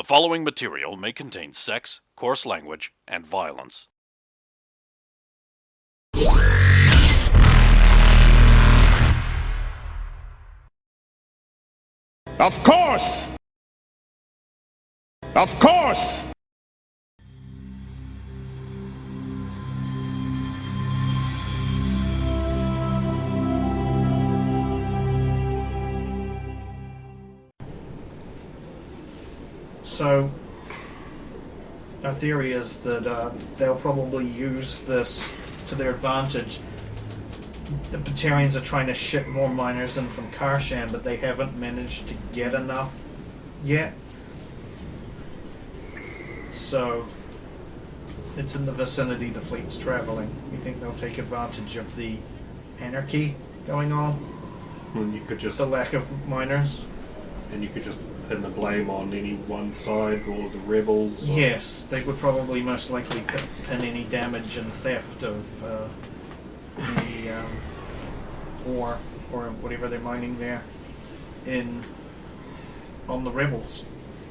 following material may contain sex, coarse language, and violence. Of course! Of course! So, our theory is that they'll probably use this to their advantage. The Batarians are trying to ship more miners in from Karshan, but they haven't managed to get enough yet. So, it's in the vicinity the fleet's traveling. You think they'll take advantage of the anarchy going on? And you could just The lack of miners? pin the blame on any one side or the rebels. Or... Yes, they would probably most likely pin any damage and theft of the ore or whatever they're mining there on the rebels.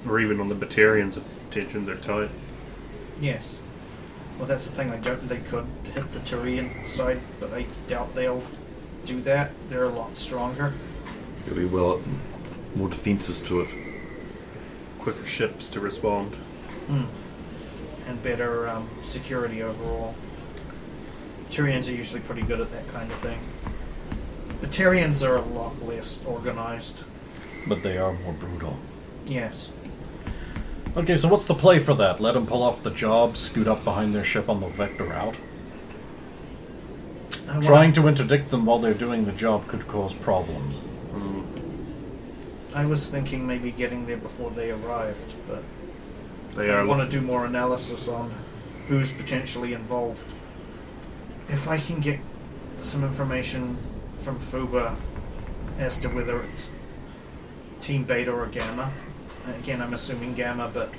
Or even on the Batarians if tensions are tight. Yes. Well, that's the thing. They could hit the Turian side, but I doubt they'll do that. They're a lot stronger. It'll be more defences to it. Quicker ships to respond. And better security overall. Turians are usually pretty good at that kind of thing. Batarians are a lot less organized. But they are more brutal. Yes. Okay, so what's the play for that? Let them pull off the job, scoot up behind their ship on the vector route? Trying to interdict them while they're doing the job could cause problems. I was thinking maybe getting there before they arrived, but I want to do more analysis on who's potentially involved. If I can get some information from Fuba as to whether it's Team Beta or Gamma. Again, I'm assuming Gamma, but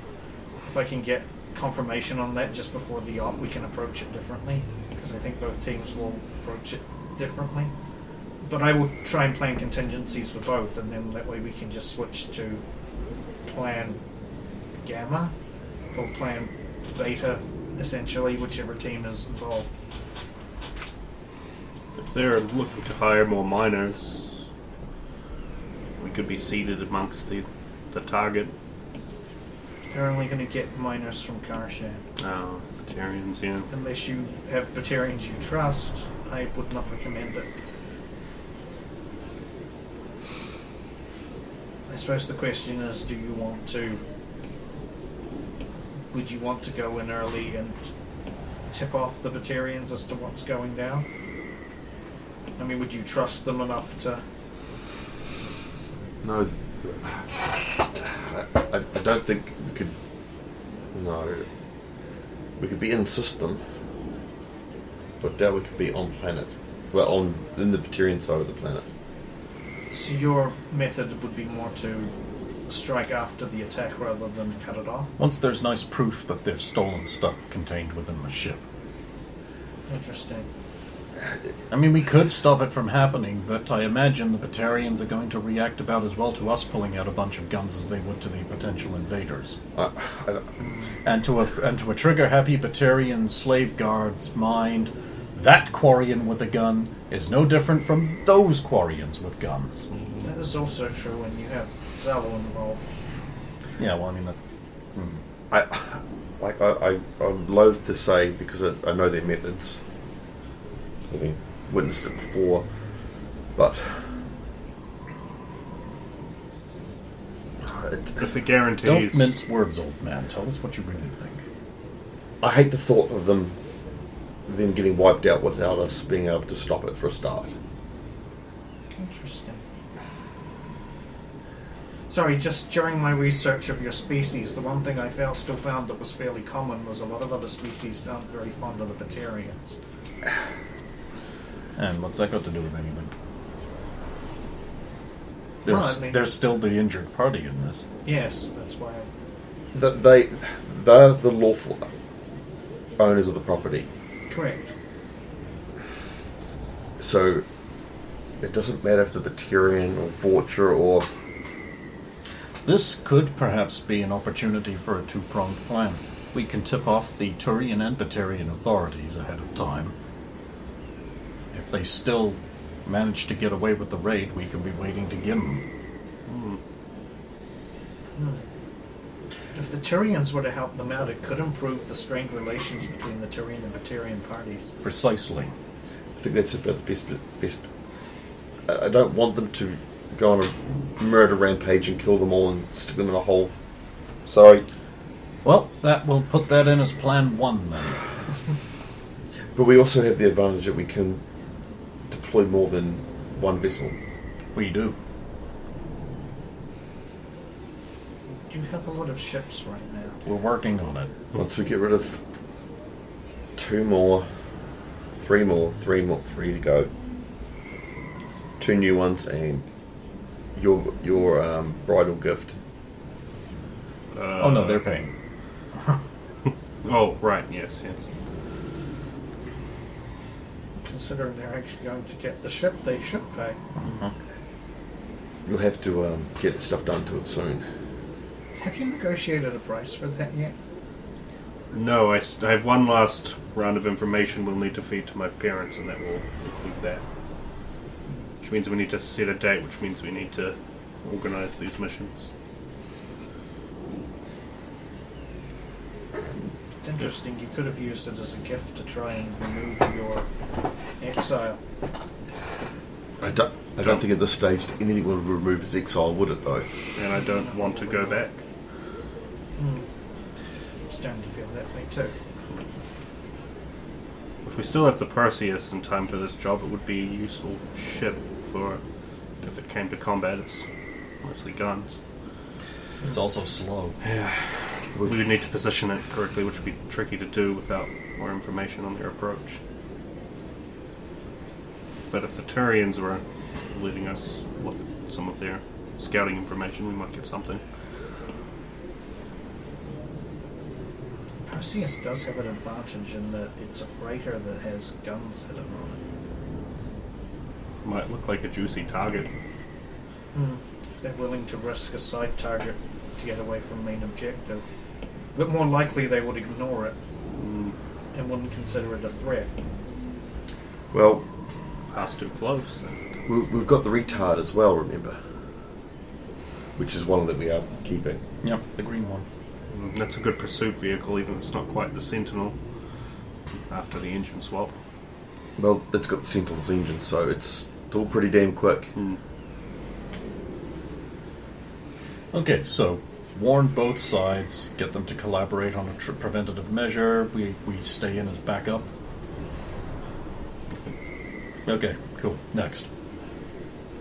if I can get confirmation on that just before the op, we can approach it differently, because I think both teams will approach it differently. But I will try and plan contingencies for both, and then that way we can just switch to plan Gamma or plan Beta, essentially, whichever team is involved. If they're looking to hire more miners, we could be seated amongst the target. They're only going to get miners from Karshan. Oh, Batarians, yeah. Unless you have Batarians you trust, I would not recommend it. I suppose the question is, would you want to go in early and tip off the Batarians as to what's going down? I mean, would you trust them enough to... No, I don't think we could. No, we could be in system, but I doubt we could be on planet. Well, in the Batarian side of the planet. So your method would be more to strike after the attack rather than cut it off? Once there's nice proof that they've stolen stuff contained within the ship. Interesting. I mean, we could stop it from happening, but I imagine the Batarians are going to react about as well to us pulling out a bunch of guns as they would to the potential invaders. And to a trigger-happy Batarian slave guard's mind, that Quarian with a gun is no different from those Quarians with guns. That is also true when you have Zalo involved. Yeah, well, I mean... I'm loath to say, because I know their methods. Having witnessed it before, but if it guarantees... Don't mince words, old man. Tell us what you really think. I hate the thought of them getting wiped out without us being able to stop it for a start. Interesting. Sorry, just during my research of your species, the one thing I still found that was fairly common was a lot of other species aren't very fond of the Batarians. And what's that got to do with anything? There's still the injured party in this. Yes, that's why. They're the lawful owners of the property. Correct. So it doesn't matter if the Batarian or Vorcha or This could perhaps be an opportunity for a two-pronged plan. We can tip off the Turian and Batarian authorities ahead of time. If they still manage to get away with the raid, we can be waiting to get them. If the Turians were to help them out, it could improve the strained relations between the Turian and Batarian parties. Precisely. I think that's about the best. I don't want them to go on a murder rampage and kill them all and stick them in a hole. Sorry. Well, we'll put that in as plan 1 then. But we also have the advantage that we can deploy more than one vessel. We do. You have a lot of ships right now. We're working on it. Once we get rid of 2 more, 3 more, 3 to go. 2 new ones and your bridal gift. Oh no, they're paying. Oh, right, yes. Considering they're actually going to get the ship, they should pay. You'll have to get stuff done to it soon. Have you negotiated a price for that yet? No, I have one last round of information we'll need to feed to my parents, and that will include that. Which means we need to set a date, which means we need to organize these missions. It's interesting, you could have used it as a gift to try and remove your exile. I don't think at this stage anything will remove his exile, would it though? And I don't want to go back. I'm starting to feel that way too. If we still have the Perseus in time for this job, it would be a useful ship for if it came to combat. It's mostly guns. It's also slow. Yeah. We would need to position it correctly, which would be tricky to do without more information on their approach. But if the Turians were leading us look at some of their scouting information, we might get something. Perseus does have an advantage in that it's a freighter that has guns hidden on Might look like a juicy target. it. If they're willing to risk a side target to get away from main objective. But more likely they would ignore it and wouldn't consider it a threat. Well, Pass too close. we've got the retard as well, remember? Which is one that we are keeping. Yep, the green one. That's a good pursuit vehicle, even if it's not quite the Sentinel after the engine swap. Well, it's got the Sentinel's engine, so it's all pretty damn quick. Okay, so warn both sides, get them to collaborate on a preventative measure. We stay in as backup. Okay, cool. Next.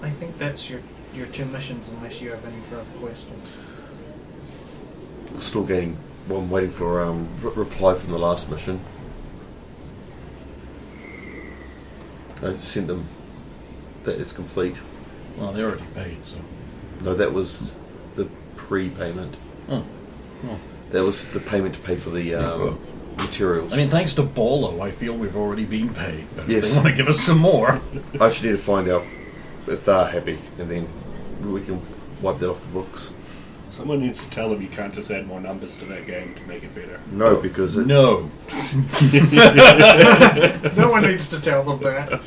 I think that's your 2 missions unless you have any further questions. We're still getting. Well, I'm waiting for reply from the last mission. I sent them that it's complete. Well, they already paid, so. No, that was the pre-payment. Oh. That was the payment to pay for the materials. I mean, thanks to Bolo, I feel we've already been paid. But Yes. if they want to give us some more. I just need to find out if they're happy, and then we can wipe that off the books. Someone needs to tell them you can't just add more numbers to that game to make it better. No, because it's... No. No one needs to tell them that.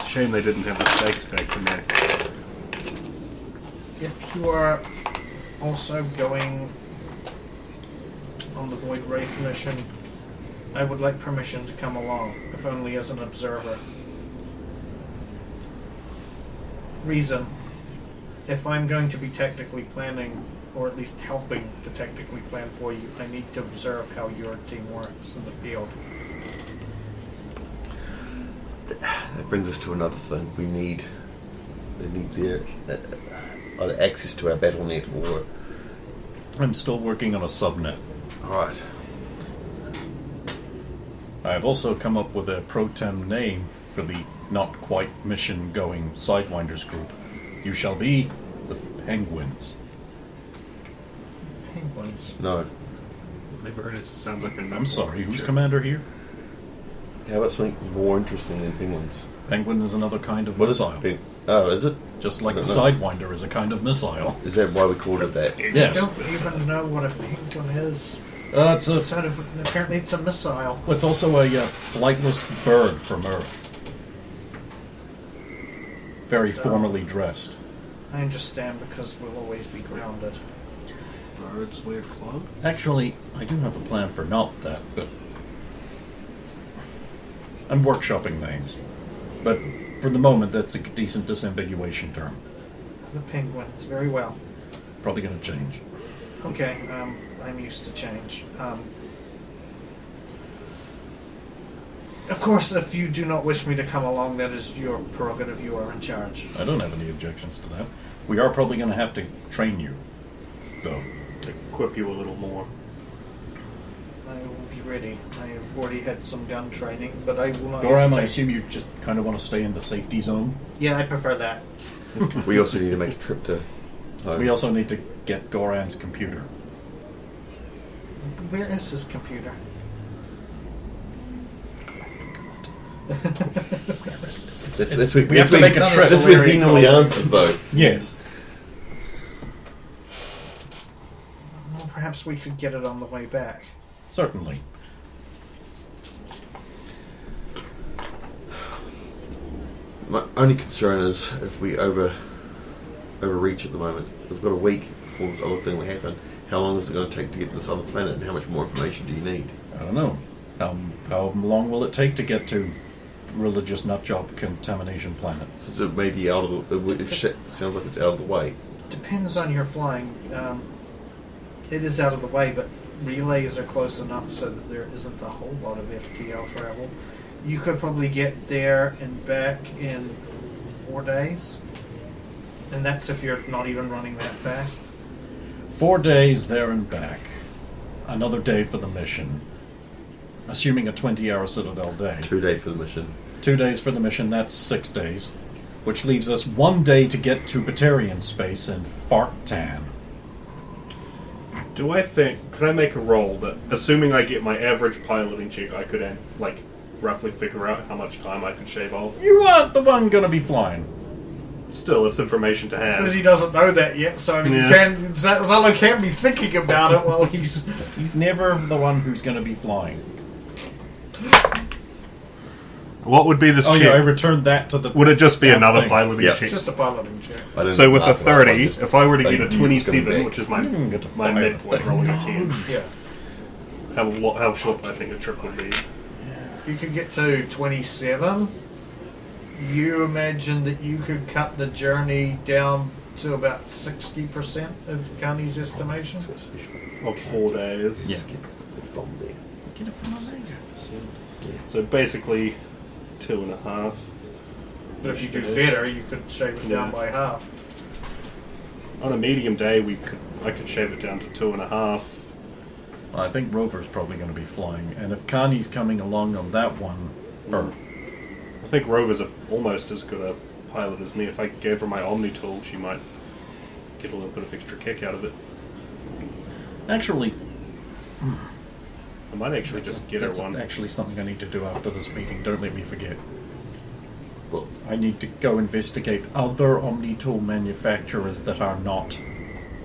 Shame they didn't have the stakes back from there. If you are also going on the Void Wraith mission, I would like permission to come along, if only as an observer. Reason: if I'm going to be tactically planning, or at least helping to tactically plan for you, I need to observe how your team works in the field. That brings us to another thing. They need their either access to our battle net or... I'm still working on a subnet. Alright. I've also come up with a pro-tem name for the not-quite mission-going Sidewinders group. You shall be the Penguins. Penguins. No. Never heard it. Sounds like a I'm sorry, who's commander here? How about something more interesting than penguins? Penguin is another kind of What is missile. Oh, is it? Just like I the don't know. Sidewinder is a kind of missile. Is that why we called it that? Yes. I don't even know what a penguin is. It's a. Sort of, apparently it's a missile. It's also a flightless bird from Earth. Very formally dressed. I understand because we'll always be grounded. Birds wear clothes. Actually, I do have a plan for not that, but I'm workshopping names. But for the moment, that's a decent disambiguation term. The penguins, very well. Probably going to change. Okay, I'm used to change. Of course, if you do not wish me to come along, that is your prerogative. You are in charge. I don't have any objections to that. We are probably going to have to train you, though. To equip you a little more. I will be ready. I have already had some gun training, but I will not Goram, I hesitate. assume you just kind of want to stay in the safety zone. Yeah, I prefer that. We also need to make a trip to home. We also need to get Goram's computer. Where is his computer? We have to make a trip. That's where he normally answers, though. Yes. Well, perhaps we could get it on the way back. Certainly. My only concern is if we overreach at the moment. We've got a week before this other thing will happen. How long is it going to take to get to this other planet, and how much more information do you need? I don't know. How long will it take to get to religious nutjob contamination planet? Since it may be out of the... sounds like it's out of the way. Depends on your flying. It is out of the way, but relays are close enough so that there isn't a whole lot of FTL travel. You could probably get there and back in 4 days. And that's if you're not even running that fast. 4 days there and back. Another day for the mission. Assuming a 20-hour Citadel day. 2 days for the mission. 2 days for the mission, that's 6 days. Which leaves us 1 day to get to Batarian space in Fartan. Do I think... Could I make a roll that, assuming I get my average piloting check, I could, roughly figure out how much time I could shave off? You aren't the one gonna be flying. Still, it's information to Because he have. doesn't know that yet, so Yeah. Zalo can't be thinking about it while he's... He's never the one who's gonna be flying. What would be this Oh check? yeah, I returned that to the... Would it just be that another thing. piloting Yeah. It's check? just a piloting check. I don't So with a laugh at it, 30, I just- if I were to get I a knew it was 27, coming which back. is my You didn't get to my fly midpoint the rolling a 10, Yeah. how short I think a trip would be. If you could get to 27, you imagine that you could cut the journey down to about 60% of Connie's estimation? Of 4 days. Yeah. From there. Get it from my leg. So basically 2.5. But if you do better, you could shave it down Yeah. by half. On a medium day, I could shave it down to 2.5. I think Rover's probably going to be flying, and if Connie's coming along on that one, or I think Rover's almost as good a pilot as me. If I gave her my Omni tool, she might get a little bit of extra kick out of it. actually, I might actually just get her that's one. actually something I need to do after this meeting. Don't let me forget. Well, I need to go investigate other Omni tool manufacturers that are not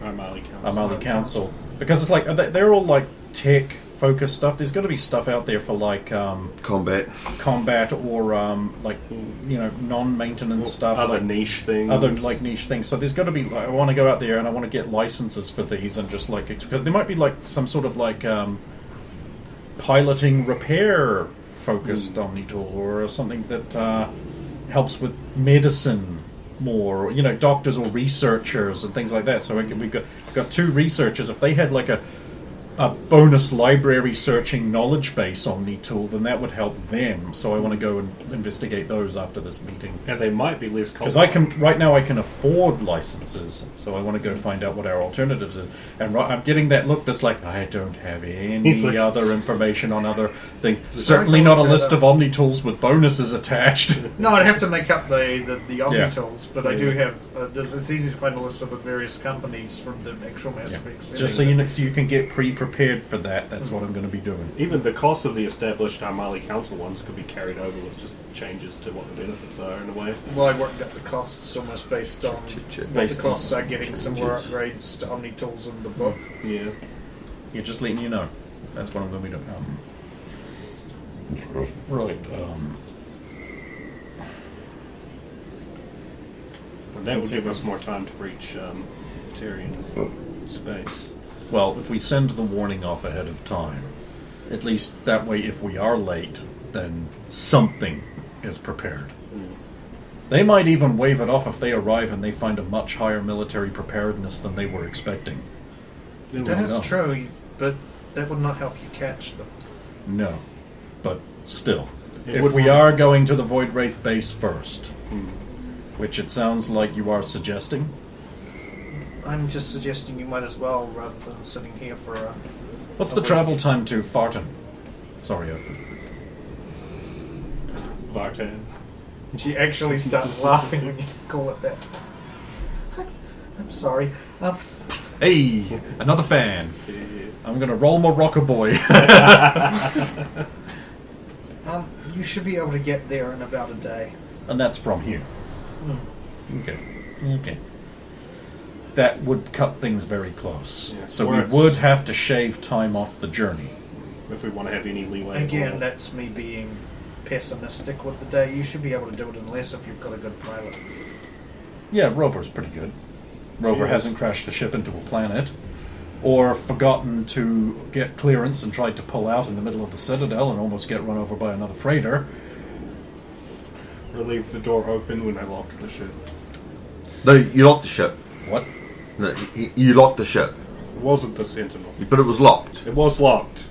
Armali Council. Amali Council, because it's like they're all like tech focused stuff. There's got to be stuff out there for like combat. combat or like non-maintenance stuff, Other like niche things. other like niche things. So there's got to be like, I want to go out there and I want to get licenses for these and just like because there might be like some sort of like piloting repair focused Omni tool or something that helps with medicine more, or, doctors or researchers and things like that. So we've got two researchers. If they had like a bonus library searching knowledge base Omni tool, then that would help them. So I want to go and investigate those after this meeting. And they might be less Because I can afford licenses, so I want to go find out what our alternatives is. And I'm getting that look that's like, I don't have any other information on other things. Certainly not a list of Omni tools with bonuses attached. No, I'd have to make up the Omni Yeah. tools, but I do have. It's easy to find a list of the various companies from the actual Mass Effect Just so you can get pre-prepared prepared for that, that's what I'm going to be doing. Even the cost of the established Armali Council ones could be carried over with just changes to what the benefits are in a way. Well, I worked out the costs almost based on what Based the costs on are getting similar changes. upgrades to Omni Tools in the book. Yeah. You're just letting you know. That's what I'm going to be doing. Right. And that would give us more time to reach Tyrian space. Well, if we send the warning off ahead of time, at least that way if we are late, then something is prepared. They might even wave it off if they arrive and they find a much higher military preparedness than they were expecting. That is know. true, but that would not help you catch them. No. But still, It if would we work. are going to the Void Wraith base first, which it sounds like you are suggesting, I'm just suggesting you might as well, rather than sitting here for a... what's a the week. travel time to Farton? Sorry, Vartan. She actually starts laughing when you call it that. I'm sorry. Hey, another fan. I'm going to roll my rocker boy. You should be able to get there in about a day. And that's from here. Okay. That would cut things very close. Yeah, So or we it's- would have to shave time off the journey. If we want to have any leeway. at Again, all. that's me being pessimistic with the day. You should be able to do it unless if you've got a good pilot. Yeah, Rover's pretty good. Rover hasn't crashed the ship into a planet, or forgotten to get clearance and tried to pull out in the middle of the Citadel and almost get run over by another freighter. Or leave the door open when I locked the ship. No, you locked the ship. What? No, you locked the ship, It wasn't the Sentinel. but it was locked. It was locked.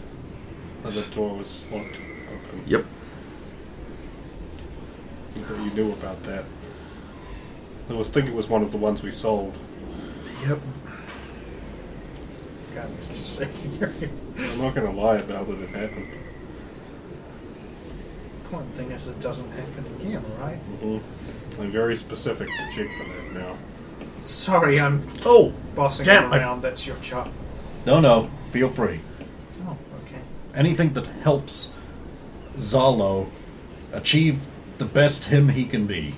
And the door was locked open. Yep. You thought you knew about that. I think it was one of the ones we sold. Yep. God, it's just shaking your head. I'm not going to lie about it. It happened. Important thing is it doesn't happen again, right? I'm very specific to check for that now. Sorry, I'm Oh! bossing Damn, you around. That's your job. No, feel free. Oh, okay. Anything that helps Zalo achieve the best him he can be.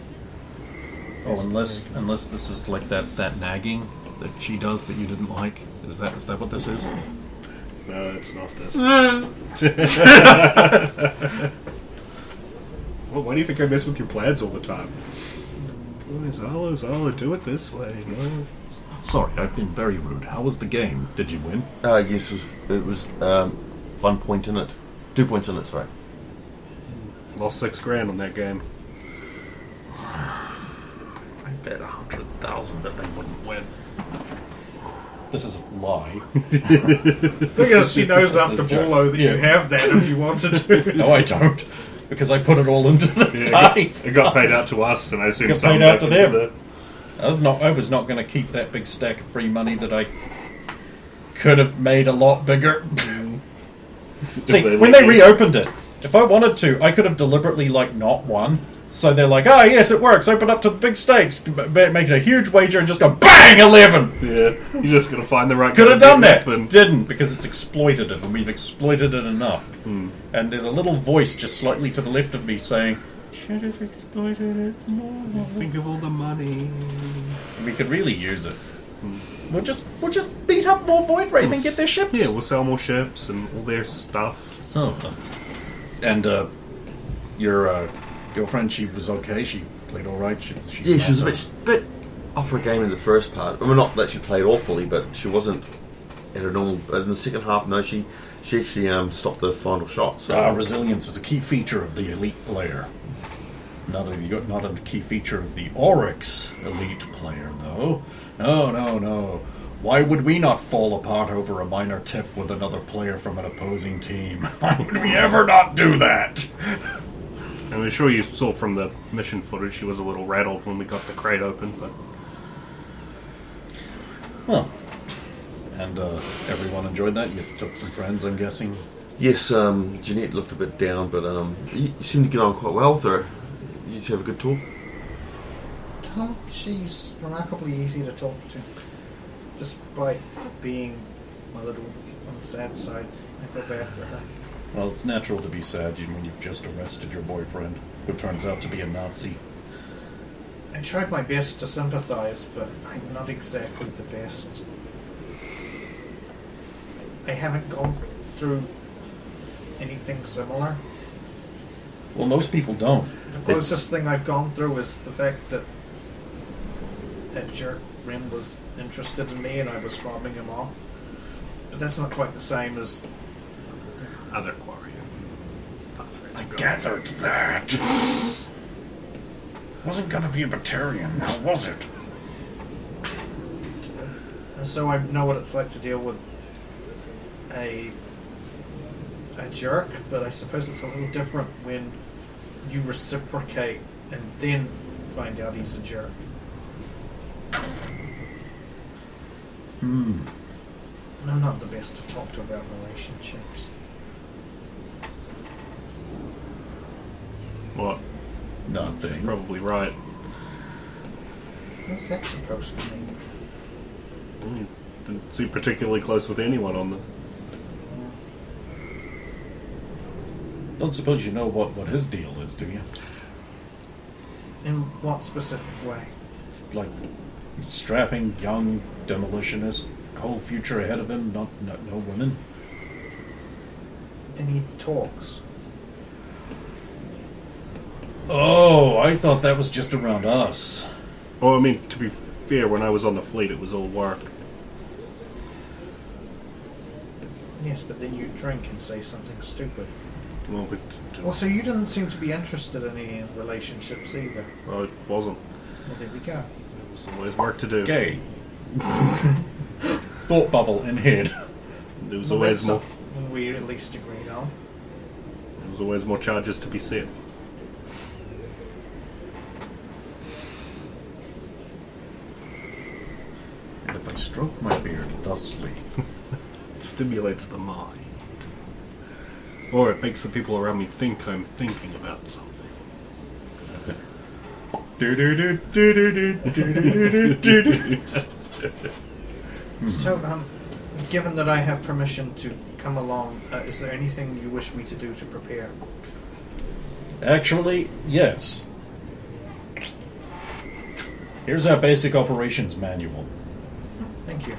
Oh, unless this is like that nagging that she does that you didn't like. Is that what this is? No, it's not this. Well, why do you think I mess with your plaids all the time? Zalo, do it this way. No. Sorry, I've been very rude. How was the game? Did you win? Yes, it was 1 point in it. 2 points in it, sorry. Lost $6,000 on that game. I bet 100,000 that they wouldn't win. This is a lie. Because she knows after Bolo that you have that if you wanted to. No, I don't. Because I put it all into the party. It got paid out to us, and I assume Got some paid out back to into them. I was not going to keep that big stack of free money that I could have made a lot bigger. See, they when let they you. reopened it, if I wanted to, I could have deliberately not won. So they're like, oh yes, it works. Open up to the big stakes, make it a huge wager, and just go bang 11. Yeah, you're just gonna find the right. Could have done that, Then. didn't, because it's exploitative, and we've exploited it enough. And there's a little voice just slightly to the left of me saying, should have exploited it more. Think of all the money. We could really use it. We'll just beat up more Void Wraith and get their ships. Yeah, we'll sell more ships and all their stuff. So, and your girlfriend, she was okay. She played all right. She's Yeah, she was a nice. bit off her game in the first part. I mean, not that she played awfully, but she wasn't at her normal. But in the second half, no, she actually stopped the final shot. So Resilience is a key feature of the elite player. Not a key feature of the Oryx elite player, though. No. Why would we not fall apart over a minor tiff with another player from an opposing team? Why would we ever not do that? I'm sure you saw from the mission footage she was a little rattled when we got the crate open, but Well, and everyone enjoyed that? You took some friends, I'm guessing? yes, Jeanette looked a bit down, but you seemed to get on quite well with her. You two have a good talk. She's remarkably easy to talk to, despite being I'm a little on the sad side. I feel bad for her. Well, it's natural to be sad when you've just arrested your boyfriend, who turns out to be a Nazi. I tried my best to sympathize, but I'm not exactly the best. I haven't gone through anything similar. Well, most people don't. The closest thing I've gone through is the fact that that jerk Ren was interested in me and I was fobbing him off. But that's not quite the same as Other Quarian. I gathered that. Wasn't gonna be a Batarian, now was it? And so I know what it's like to deal with a jerk, but I suppose it's a little different when you reciprocate and then find out he's a jerk. And I'm not the best to talk to about relationships. What? Nothing. Probably right. What's that supposed to mean? You didn't seem particularly close with anyone on the... Don't suppose you know what his deal is, do you? In what specific way? Like, strapping, young, demolitionist, whole future ahead of him, no women? Then he talks. Oh, I thought that was just around us. Well, I mean, to be fair, when I was on the fleet, it was all work. Yes, but then you drink and say something stupid. Well, Well, so you didn't seem to be interested in any relationships either. well, it wasn't. Well, there we go. There was always work to do. Gay. Thought bubble in head. There was Well, always that's more. something we at least agreed on. There was always more charges to be set. And if I stroke my beard thusly... It stimulates the mind. Or it makes the people around me think I'm thinking about something. So, given that I have permission to come along, is there anything you wish me to do to prepare? Actually, yes. Here's our basic operations manual. Thank you.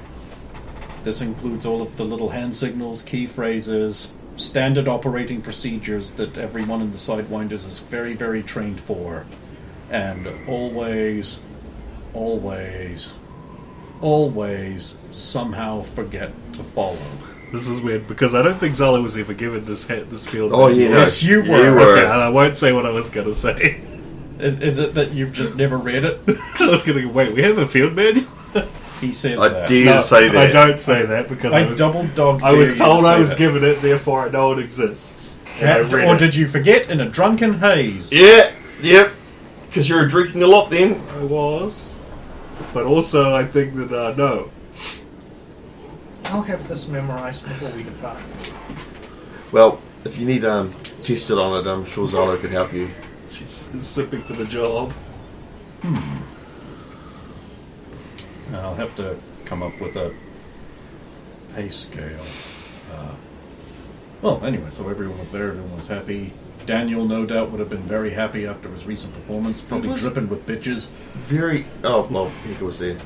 This includes all of the little hand signals, key phrases, standard operating procedures that everyone in the Sidewinders is very, very trained for. And always somehow forget to follow. This is weird because I don't think Zala was ever given this field. Oh, yeah, no. Yes, you You were. were. Okay, and I won't say what I was going to say. Is it that you've just never read it? I was going to go, wait, we have a field manual? He says I that. dare say that. I don't say that because I I was double dog. I was dare you told to I say was that. given it, therefore I know it exists. And I read Or it. did you forget in a drunken haze? Yeah, yep. Because you're drinking a lot then. I was. But also I think that, no. I'll have this memorized before we depart. Well, if you need tested on it, I'm sure Zalo could help you. She's sipping for the job. I'll have to come up with a pay scale. Well, anyway, so everyone was there, everyone was happy. Daniel, no doubt, would have been very happy after his recent performance, probably was- dripping with bitches. Very. Oh, well, Hika was there.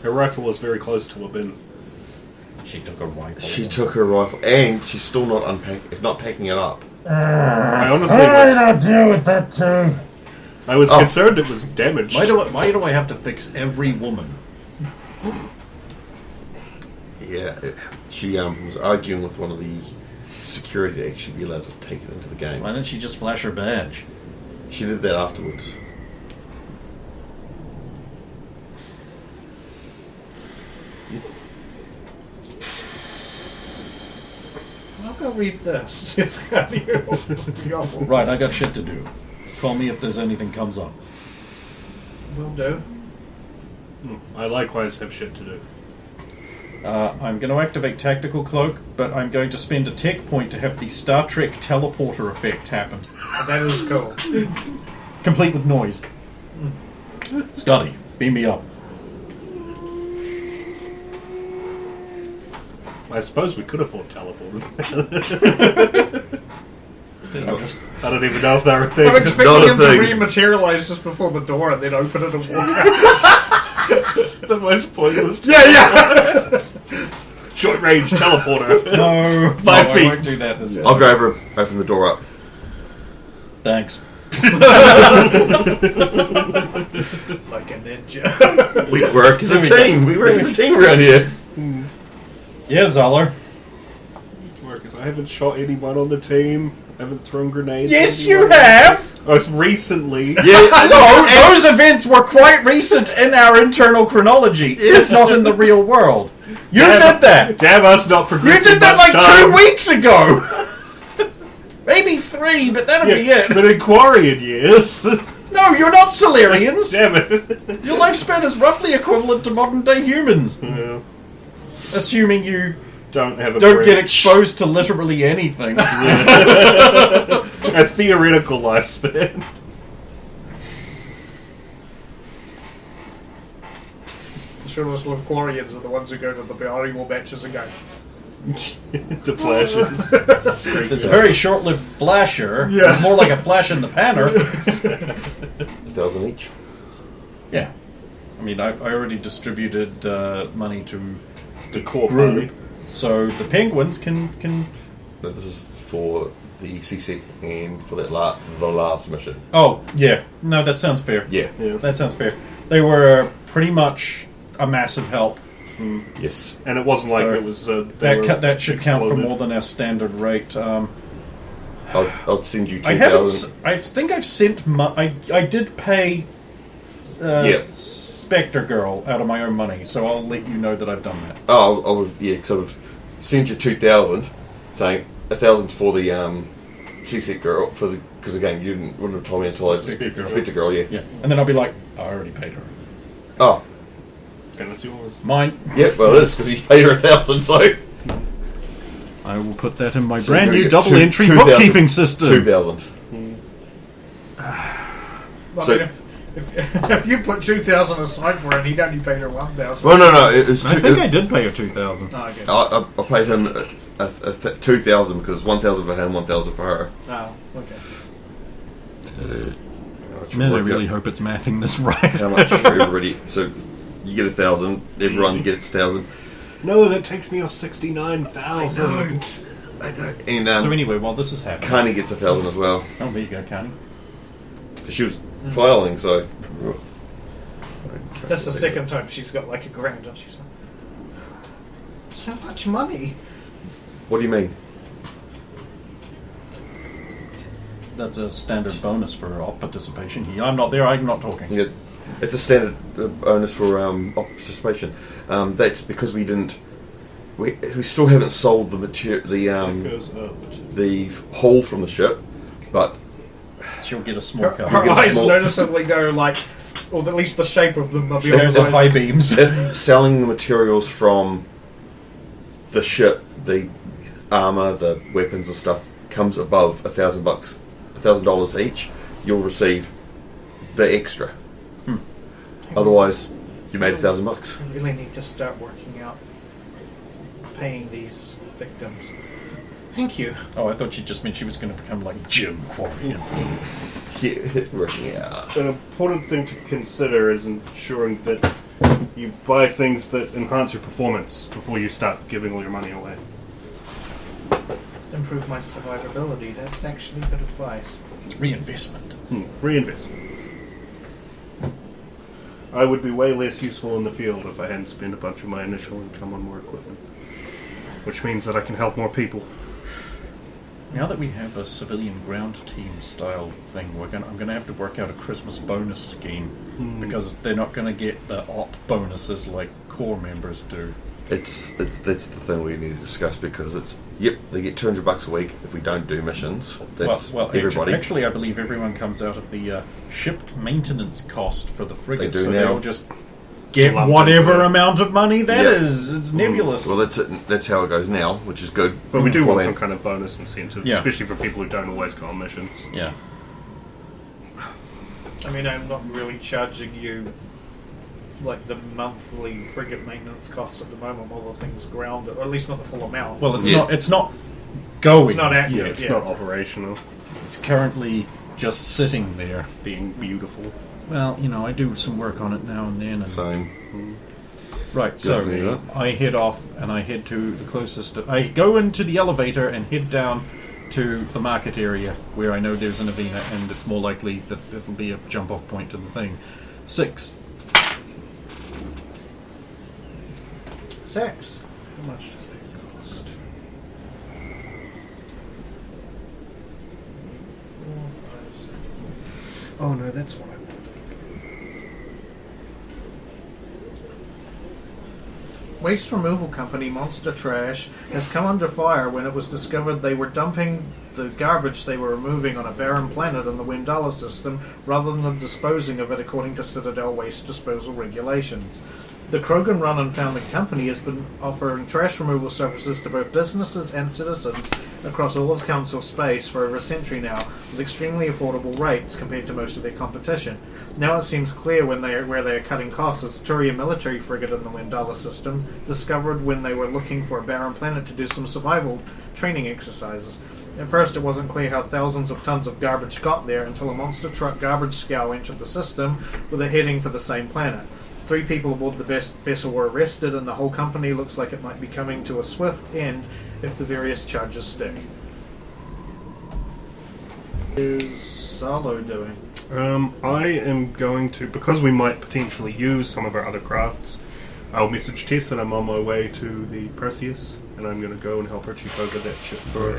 Her rifle was very close to a bin. She took a rifle. She took her rifle, and she's still not packing it up. I honestly was. deal with that too. I was Oh. concerned it was damaged. Why do I have to fix every woman? Yeah, she was arguing with one of the security to actually be allowed to take it into the game. Why didn't she just flash her badge? She did that afterwards. I'll go read this. It's got you. Right, I got shit to do. Call me if there's anything comes up. Will do. I likewise have shit to do. I'm going to activate Tactical Cloak, but I'm going to spend a tech point to have the Star Trek teleporter effect happen. That is cool. Complete with noise. Scotty, beam me up. I suppose we could afford teleporters. I don't even know if they're a thing. I'm expecting Not a him to thing. rematerialize just before the door and then open it and walk out. The most pointless. Yeah. Short range teleporter. No, 5 feet. I won't do that this time. I'll go over, open the door up. Thanks. Like a ninja. We work as a team. We work as a team around here. Yeah, Zoller. Because I haven't shot anyone on the team. I haven't thrown grenades. Yes, at you anyone. have. Oh, it's recently. Yeah, No, those events were quite recent in our internal chronology, if not in the real world. You did that. Damn us not You progressing. did that much like time. 2 weeks ago. Maybe 3, but that'll be Yeah, it. but in Quarian years. No, you're not Solarians. Damn it. Your lifespan is roughly equivalent to modern day humans. Yeah. Assuming you Don't have a don't brain. get exposed to literally anything. A theoretical lifespan. The shortest lived Quarians are the ones who go to the Bahari War matches and go, The flashes. It's a very short-lived flasher. Yes. It's more like a flash in the panner. 1,000 each. Yeah. I mean, I already distributed money to The core group, party. so the penguins can. No, this is for the CC and for the last mission. Oh, yeah. No, that sounds fair. Yeah. Yeah. That sounds fair. They were pretty much a massive help. Yes. And it wasn't like So it was. They were That should count for exploded. more than our standard rate. I'll send you I haven't. 2,000. I think I've sent. I did pay. Yeah. Spectre Girl out of my own money, so I'll let you know that I've done that. Oh, I would, yeah, sort of send you 2,000, saying 1,000 for the CC girl for the because again you wouldn't have told me until I Spectre Girl. Girl, yeah. Yeah, and then I'll be like, I already paid her. Oh, And it's yours. Mine. yeah, well it is because he's paid her 1,000, so I will put that in my So brand you're new gonna get double entry 2,000 bookkeeping system. 2,000. well, So- I mean, if you put 2,000 aside for it, he'd only paid her 1,000. Well, no, it was. I think I did pay her 2,000. Oh, okay. I paid him 2,000 because 1,000 for him, 1,000 for her. Oh, okay. Man, I really hope it's mathing this right. How much for everybody? So you get 1,000. Everyone gets 1,000. No, that takes me off 69,000. I know. And So anyway, while this is happening, Carney gets 1,000 as well oh, there you go, Carney. because she was filing. So That's the second time she's got like $1,000 and she's like, so much money. what do you mean? That's a standard bonus for op participation. I'm not there. I'm not talking. Yeah, it's a standard bonus for participation. That's because we didn't. We still haven't sold the material, Goes up. the hull from the ship, but She'll get a small Her cover. get eyes small- noticeably go like, or at least the shape of them. There's the high beams. if selling the materials from the ship, the armor, the weapons and stuff comes above $1,000, $1,000 each, you'll receive the extra. Otherwise, you made $1,000. I really need to start working out paying these victims. Thank you. Oh, I thought she just meant she was going to become like Jim Quarian. Yeah, working out. An important thing to consider is ensuring that you buy things that enhance your performance before you start giving all your money away. Improve my survivability. That's actually good advice. It's reinvestment. Reinvestment. I would be way less useful in the field if I hadn't spent a bunch of my initial income on more equipment. Which means that I can help more people. Now that we have a civilian ground team style thing, I'm going to have to work out a Christmas bonus scheme because they're not going to get the op bonuses like core members do. That's the thing we need to discuss because it's they get $200 a week if we don't do missions. That's well, everybody. Actually, I believe everyone comes out of the ship maintenance cost for the frigate, do so now. they'll just get Lump whatever it. amount of money that Yeah. is. It's nebulous. Well, that's it. That's how it goes now, which is good. But we do For want them. some kind of bonus incentive, Yeah. especially for people who don't always go on missions. Yeah. I mean, I'm not really charging you like the monthly frigate maintenance costs at the moment while the thing's grounded, or at least not the full amount. Well, it's Yeah. not. It's not going. It's not active. Yeah, it's not operational. It's currently just sitting there. Being beautiful. Well, I do some work on it now and then. And Same. right, so Good to know. I head off and I head to the closest. I go into the elevator and head down to the market area where I know there's an arena, and it's more likely that it'll be a jump-off point to the thing. 6. 6. How much does that cost? Oh no, that's what I want. Waste removal company Monster Trash has come under fire when it was discovered they were dumping the garbage they were removing on a barren planet in the Wendala system rather than disposing of it according to Citadel waste disposal regulations. The Krogan run and founded company has been offering trash removal services to both businesses and citizens across all of Council space for over a century now, with extremely affordable rates compared to most of their competition. Now it seems clear where they are cutting costs as the Turia military frigate in the Wendala system discovered when they were looking for a barren planet to do some survival training exercises. At first it wasn't clear how thousands of tons of garbage got there until a monster truck garbage scow entered the system with a heading for the same planet. 3 people aboard the vessel were arrested, and the whole company looks like it might be coming to a swift end if the various charges stick. What is Salo doing? I am going to, because we might potentially use some of our other crafts, I'll message Tess that I'm on my way to the Perseus, and I'm going to go and help her check over that ship for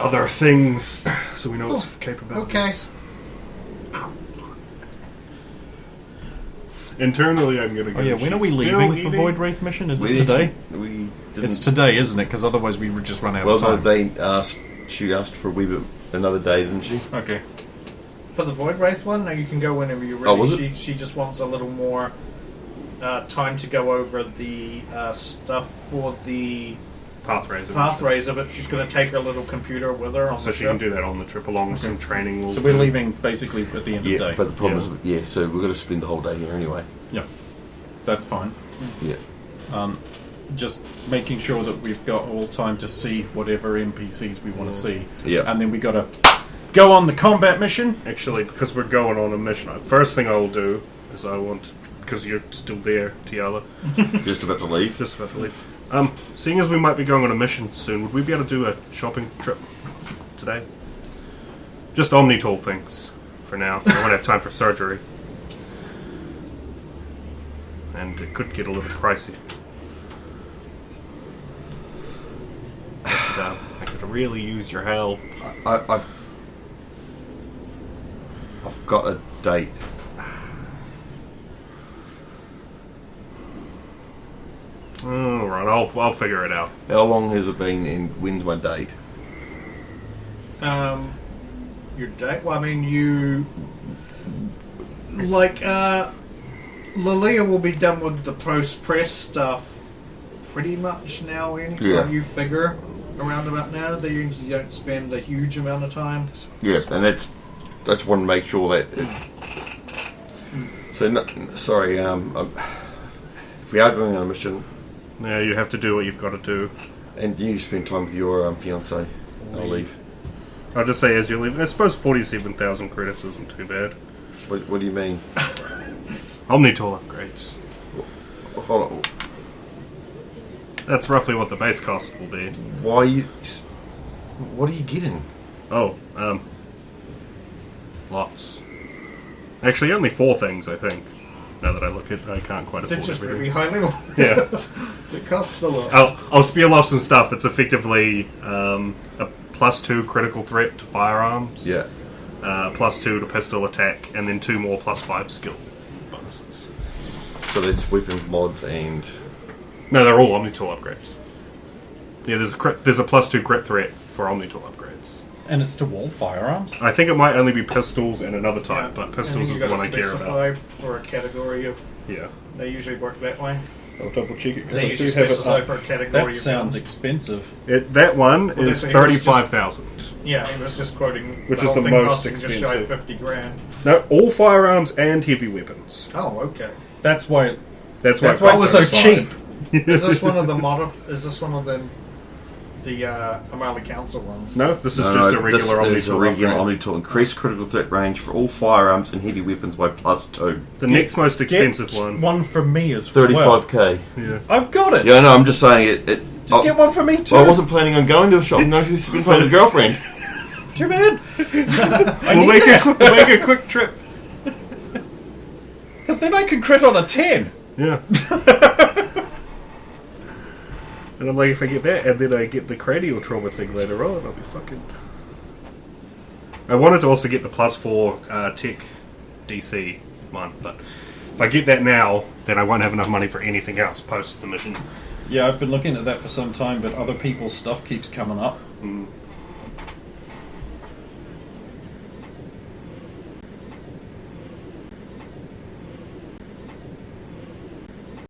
other things, so we know its capabilities. Okay. Internally, I'm going to go. Oh yeah, when are we She's leaving still for eating. Void Wraith mission? Is We it today? We didn't. It's today, isn't it? Because otherwise we would just run out Well, of no, time. they asked. She asked for a wee bit another day, didn't she? Okay. For the Void Wraith one, no, you can go whenever you're ready. Oh, was it? She just wants a little more time to go over the stuff for the Pathrazer, but she's going to take her little computer with her on So the she ship. can do that on the trip along with some training. So we're leaving basically at the end of the Yeah, day. but the problem is, so we're going to spend the whole day here anyway. Yeah, that's fine. Yeah. Just making sure that we've got all time to see whatever NPCs we want to see. Yeah. And then we got to go on the combat mission. Actually, because we're going on a mission, first thing I will do is because you're still there, Tiala, Just about to leave. just about to leave. Seeing as we might be going on a mission soon, would we be able to do a shopping trip today? Just Omnitool things for now. I won't have time for surgery. And it could get a little pricey. But, I could really use your help. I've got a date. Alright, I'll figure it out. How long has it been, and when's my date? Your date? Well, I mean, you... Like, Lilia will be done with the post-press stuff pretty much now, anytime Yeah. you figure around about now. They usually don't spend a huge amount of time. Yeah, and that's want to make sure that. So, no, sorry. If we are going on a mission, Yeah, you have to do what you've got to do. and you need to spend time with your fiance, I'll leave. I'll just say as you leave. I suppose 47,000 credits isn't too bad. What do you mean? Omnitool upgrades. Hold on. That's roughly what the base cost will be. Why are you? What are you getting? Oh, lots. Actually, only 4 things, I think. Now that I look at it, I can't quite They're afford just everything. very high level. Yeah. It costs a lot. I'll spiel off some stuff. It's effectively a +2 critical threat to firearms. Yeah. +2 to pistol attack, and then 2 more +5 skill bonuses. So that's weapons mods and. No, they're all Omnitool upgrades. Yeah, there's a +2 crit threat for Omnitool upgrades. And it's to wall firearms? I think it might only be pistols and another type, Yeah. but pistols And is then the you one I gotta care about. specify for a category of. Yeah. They usually work that way. I'll double check it They because I usually do have it specify up. for a category. That of sounds gun. expensive. That one Well, is they say it was just- 35,000. Yeah, he was just quoting. Which the is whole the thing most costing just shy of expensive. 50 grand. No, all firearms and heavy weapons. Oh, okay. That's why. That's That's why why it's so it's cheap. Is this one of the Is this one of the Amali Council ones? No, this is just a regular This is a regular upgrade. Omni tool. Increase critical threat range for all firearms and heavy weapons by +2. The next most expensive Get one. from me as well. 35k. Yeah. I've got it. Yeah, no, I'm just saying it. Just get one for me too. I wasn't planning on going to a shop. No, she's been playing with a girlfriend. Too bad. We'll make a quick trip. Because then I can crit on a 10. Yeah. And I'm like, if I get that, and then I get the cranial trauma thing later on, I'll be fucking... I wanted to also get the +4 tech DC one, but if I get that now, then I won't have enough money for anything else post the mission. Yeah, I've been looking at that for some time, but other people's stuff keeps coming up.